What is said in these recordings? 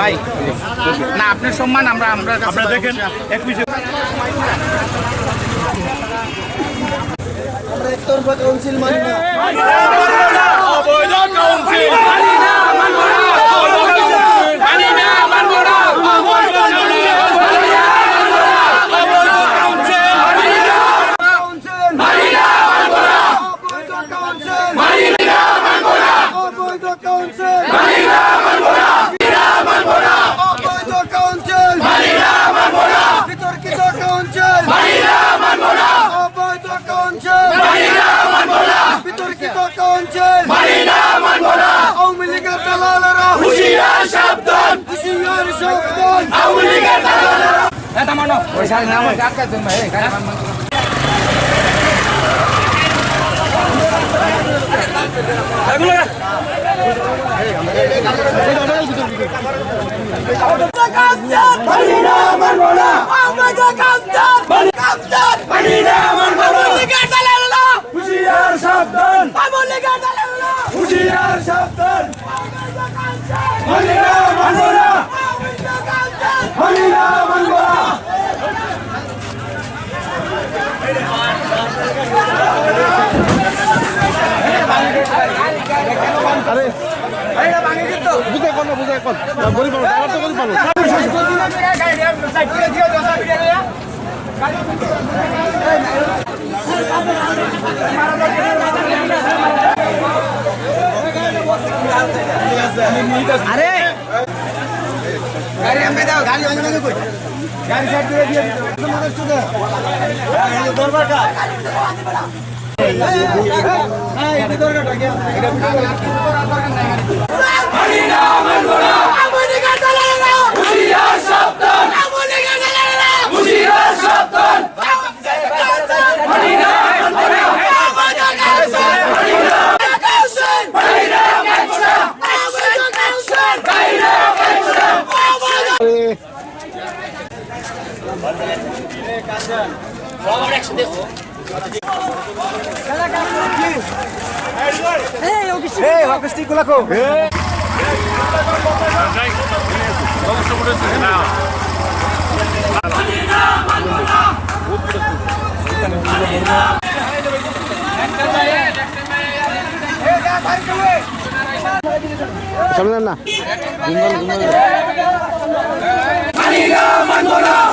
ভাই না আপনার সম্মান আমরা আপনারা দেখেন একতরফা কাউন্সিল মানি না অবৈধ কাউন্সিল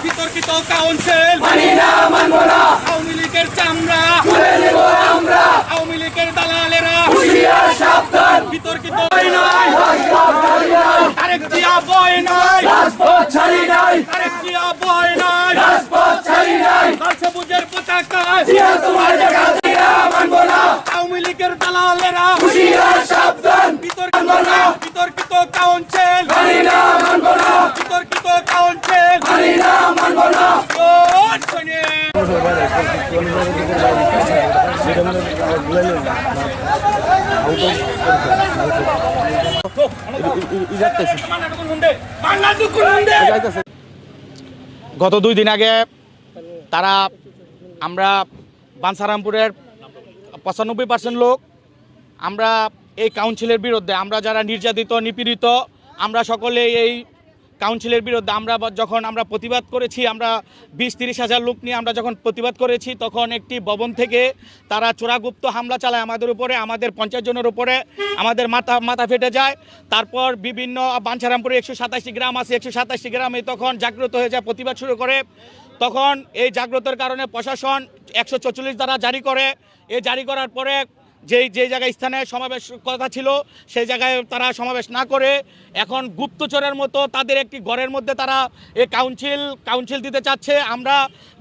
বিতর্কিত কাউন্সিল আওয়ামী লীগের চামড়া আওয়ামী লীগের দালালেরা বিতর্কিত আরেক জিয়া বয় নাই আরেক জিয়া বয় নাই লাল সবুজের পতাকা আওয়ামী লীগের দালালেরা বিতর্কিত কাউন্সিল বিতর্কিত কাউন্সিল গত 2 দিন আগে তারা আমরা বাঞ্ছারামপুরের 95% লোক আমরা এই কাউন্সিলের বিরুদ্ধে, আমরা যারা নির্যাতিত নিপীড়িত আমরা সকলে এই কাউন্সিলের বিরুদ্ধে যখন আমরা প্রতিবাদ করেছি, আমরা 20-30 হাজার লোক নিয়ে আমরা যখন প্রতিবাদ করেছি, তখন একটি ভবন থেকে তারা চোরাগুপ্ত হামলা চালায় আমাদের উপরে, আমাদের 50 জনের উপরে, আমাদের মাথা ফেটে যায়। তারপর বিভিন্ন বাঞ্ছারামপুরে 127টি গ্রাম আছে, 127টি গ্রামে তখন জাগ্রত হয়ে যায়, প্রতিবাদ শুরু করে। তখন এই জাগ্রতের কারণে প্রশাসন 144 ধারা জারি করে। এই জারি করার পরে যে জায়গায় স্থানে সমাবেশ কথা ছিল সেই জায়গায় তারা সমাবেশ না করে এখন গুপ্তচরের মতো তাদের একটি ঘরের মধ্যে তারা এই কাউন্সিল দিতে চাচ্ছে। আমরা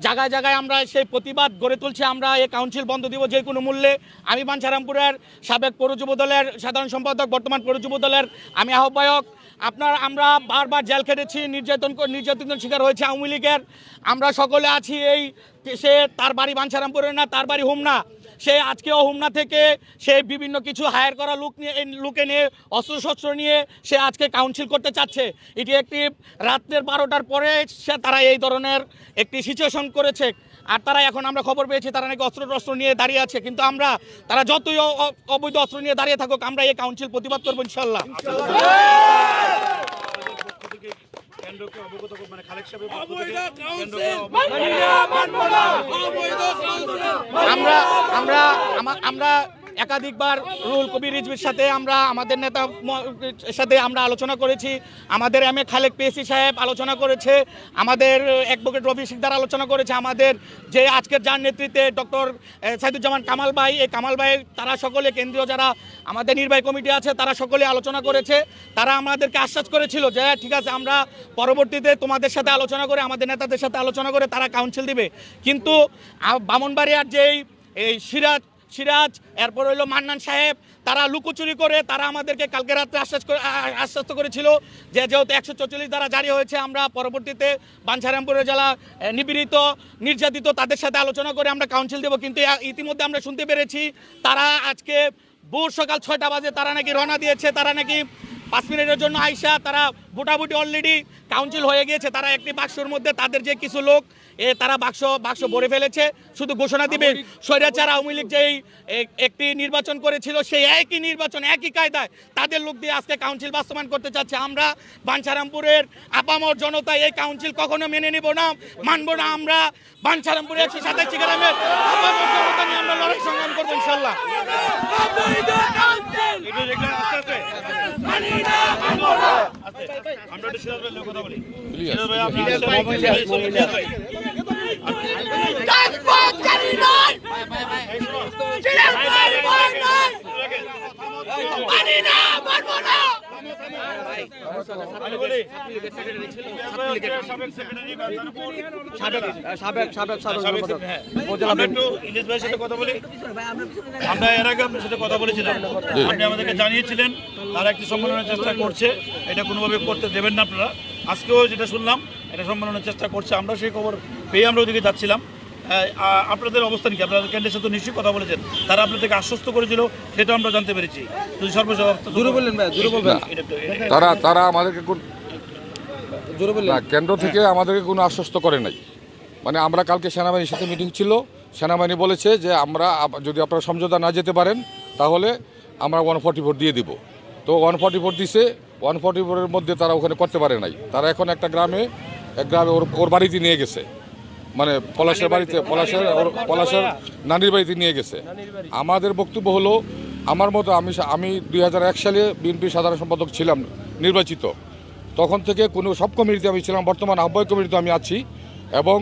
জায়গায় জায়গায় আমরা সেই প্রতিবাদ গড়ে তুলছি, আমরা এই কাউন্সিল বন্ধ দিব যে কোনো মূল্যে। আমি বাঞ্ছারামপুরের সাবেক পৌর যুব দলের সাধারণ সম্পাদক, বর্তমান পৌর যুব দলের আমি আহ্বায়ক। আমরা বারবার জেল খেটেছি, নির্যাতনের শিকার হয়েছে আওয়ামী লীগের। আমরা সকলে আছি এই, সে তার বাড়ি বাঞ্ছারামপুরে না, তার বাড়ি হোমনা। সে আজকেও হোমনা থেকে সে বিভিন্ন কিছু হায়ার করা লোকে নিয়ে অস্ত্রশস্ত্র নিয়ে সে আজকে কাউন্সিল করতে চাচ্ছে। এটি একটি রাত্রের 12টার পরে তারা এই ধরনের একটি সিচুয়েশন করেছে। আর তারা এখন আমরা খবর পেয়েছি তারা নাকি অস্ত্র নিয়ে দাঁড়িয়ে আছে। কিন্তু তারা যতই অবৈধ অস্ত্র নিয়ে দাঁড়িয়ে থাকুক, আমরা এই কাউন্সিল প্রতিবাদ করবো ইনশাল্লাহ। কেন্দ্রকে অবগত মানে খালেক সাহেবের পক্ষ থেকে আমরা একাধিকবার রুহুল কবির রিজভির সাথে আমরা আমাদের নেতা সাথে আমরা আলোচনা করেছি, আমাদের এম এ খালেক পিএসসি সাহেব আলোচনা করেছে, আমাদের অ্যাডভোকেট রফি সিকদার আলোচনা করেছে, আমাদের যে আজকের যার নেতৃত্বে ডক্টর সাইদুজ্জামান কামাল ভাই, এই কামাল ভাই তারা সকলে কেন্দ্রীয় যারা আমাদের নির্বাহী কমিটি আছে তারা সকলে আলোচনা করেছে। তারা আমাদেরকে আশ্বাস করেছিল যে ঠিক আছে আমরা পরবর্তীতে তোমাদের সাথে আলোচনা করে আমাদের নেতাদের সাথে আলোচনা করে তারা কাউন্সিল দিবে। কিন্তু ব্রাহ্মণবাড়িয়ার যেই এই সিরাজ এরপর হইলো মান্নান সাহেব, তারা লুকোচুরি করে তারা আমাদেরকে কালকে রাত্রে আশ্বস্ত করেছিল যে যেহেতু 144 দ্বারা জারি হয়েছে আমরা পরবর্তীতে বাঞ্ছারামপুরের যারা নিপীড়িত নির্যাতিত তাদের সাথে আলোচনা করে আমরা কাউন্সিল দেব। কিন্তু ইতিমধ্যে আমরা শুনতে পেরেছি তারা আজকে ভোর সকাল 6টা বাজে তারা নাকি রওনা দিয়েছে, তারা নাকি 5 মিনিটের জন্য আইসা তারা ভোটাভুটি অলরেডি কাউন্সিল হয়ে গিয়েছে। তারা একটি বাক্সর মধ্যে তাদের যে কিছু লোক তারা বাক্স ভরে ফেলেছে, শুধু ঘোষণা দিবে স্বৈরাচার আওয়ামী লীগ যেই একটি নির্বাচন করেছিল সেই একই নির্বাচন একই কায়দায় তাদের লোক দিয়ে আজকে কাউন্সিল বাস্তবায়ন করতে চাচ্ছে। আমরা বাঞ্ছারামপুরের আপামর জনতা এই কাউন্সিল কখনো মেনে নিব না, মানব না। আমরা বাঞ্ছারামপুরের 187 গ্রামের আপামর জনতা নিয়ে আমরা লড়াই সংগ্রাম করবো ইনশাল্লাহ। আমরা সিরাজ ভাইয়ের কথা বলি। আমরা এর আগে আপনার সাথে কথা বলেছিলাম, আপনি আমাদেরকে জানিয়েছিলেন তারা একটি সম্মেলনের চেষ্টা করছে, এটা কোনোভাবে করতে দেবেন না আপনারা। আজকেও যেটা শুনলাম এটা সম্মেলনের চেষ্টা করছে, আমরা সেই খবর পেয়ে আমরা ওদিকে যাচ্ছিলাম। আপনাদের অবস্থান কি? আপনাদের কেন্দ্রের সাথে নিশ্চয়ই কথা বলেছেন, তারা আপনাদেরকে আশ্বস্ত করেছিল সেটা আমরা জানতে পেরেছি। যদি সর্বশেষ তারা আমাদেরকে কেন্দ্র থেকে আমাদেরকে কোনো আশ্বস্ত করে নাই। মানে আমরা কালকে সেনাবাহিনীর সাথে মিটিং ছিল, সেনাবাহিনী বলেছে যে আমরা যদি আপনারা সমঝোতা না যেতে পারেন তাহলে আমরা 144 দিয়ে দিব। তো 144 দিছে, 144-এর মধ্যে তারা ওখানে করতে পারে নাই। তারা এখন এক গ্রামে ওর বাড়িতে নিয়ে গেছে, মানে পলাশের বাড়িতে, পলাশের নানির বাড়িতে নিয়ে গেছে। আমাদের বক্তব্য হলো, আমার মতো আমি 2001 সালে বিএনপির সাধারণ সম্পাদক ছিলাম নির্বাচিত, তখন থেকে কোনো সব কমিটিতে আমি ছিলাম, বর্তমান আহ্বায়ক কমিটিতে আমি আছি, এবং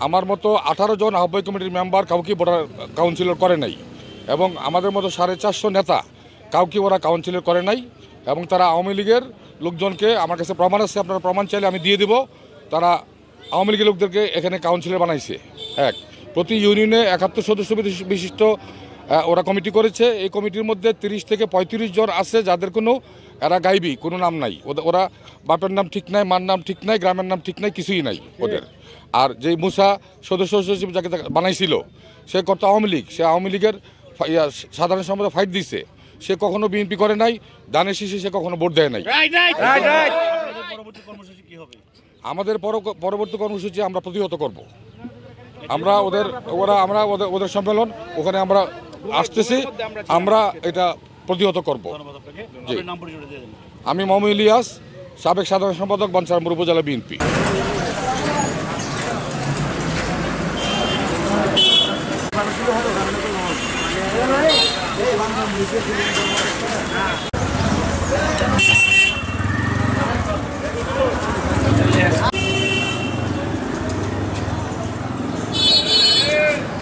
আমার মতো 18 জন আহ্বায়ক কমিটির মেম্বার কাউকে ভোটার কাউন্সিলর করে নাই, এবং আমাদের মতো 450 নেতা কাউকে ওরা কাউন্সিলর করে নাই। এবং তারা আওয়ামী লীগের লোকজনকে, আমার কাছে প্রমাণ আছে, আপনারা প্রমাণ চাইলে আমি দিয়ে দেব, তারা আওয়ামী লীগের লোকদেরকে এখানে কাউন্সিলর বানাইছে। প্রতি ইউনিয়নে 71 সদস্য বিশিষ্ট ওরা কমিটি করেছে। এই কমিটির মধ্যে 30 থেকে 35 জন আছে যাদের কোনো এরা গাইবি, কোনো নাম নাই ওরা, বাপের নাম ঠিক নাই, মার নাম ঠিক নাই, গ্রামের নাম ঠিক নাই, কিছুই নাই ওদের। আর যেই মুসা সদস্য সচিব যাকে বানাইছিল সে কত আওয়ামী লীগ, সে আওয়ামী লীগের সাধারণ সম্পাদক ফাইট দিছে, সে কখনো বিএনপি করে নাই, দানের শীষে সে কখনো ভোট দেয় নাই। আমাদের পরবর্তী কর্মসূচি আমরা প্রতিহত করব। আমরা ওদের সম্মেলন ওখানে আমরা আসতেছি, আমরা এটা প্রতিহত করব। আমি মোহাম্মদ ইলিয়াস, সাবেক সাধারণ সম্পাদক, বাঞ্ছারামপুর উপজেলা বিএনপি।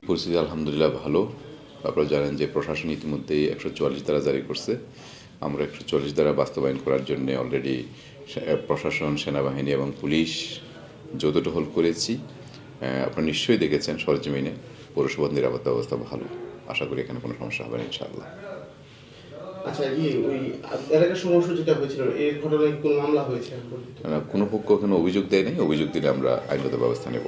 পরিস্থিতি আলহামদুলিল্লাহ ভালো। আপনারা জানেন যে প্রশাসন ইতিমধ্যেই 144 ধারা জারি করছে। আমরা 144 ধারা বাস্তবায়ন করার জন্য অলরেডি প্রশাসন, সেনাবাহিনী এবং পুলিশ যৌথ টহল করেছি। আপনারা নিশ্চয়ই দেখেছেন সরজমিনে পৌরসভার নিরাপত্তা ব্যবস্থা ভালো। আশা করি এখানে কোনো সমস্যা হবে না ইনশাআল্লাহ। আচ্ছা, ওই এলাকার সমস্যা যেটা হয়েছিল এর ঘটনায় কোনো মামলা হয়েছে? কোনো পক্ষ এখানে অভিযোগ দেয় নাই, অভিযোগ দিলে আমরা আইনগত ব্যবস্থা নেব।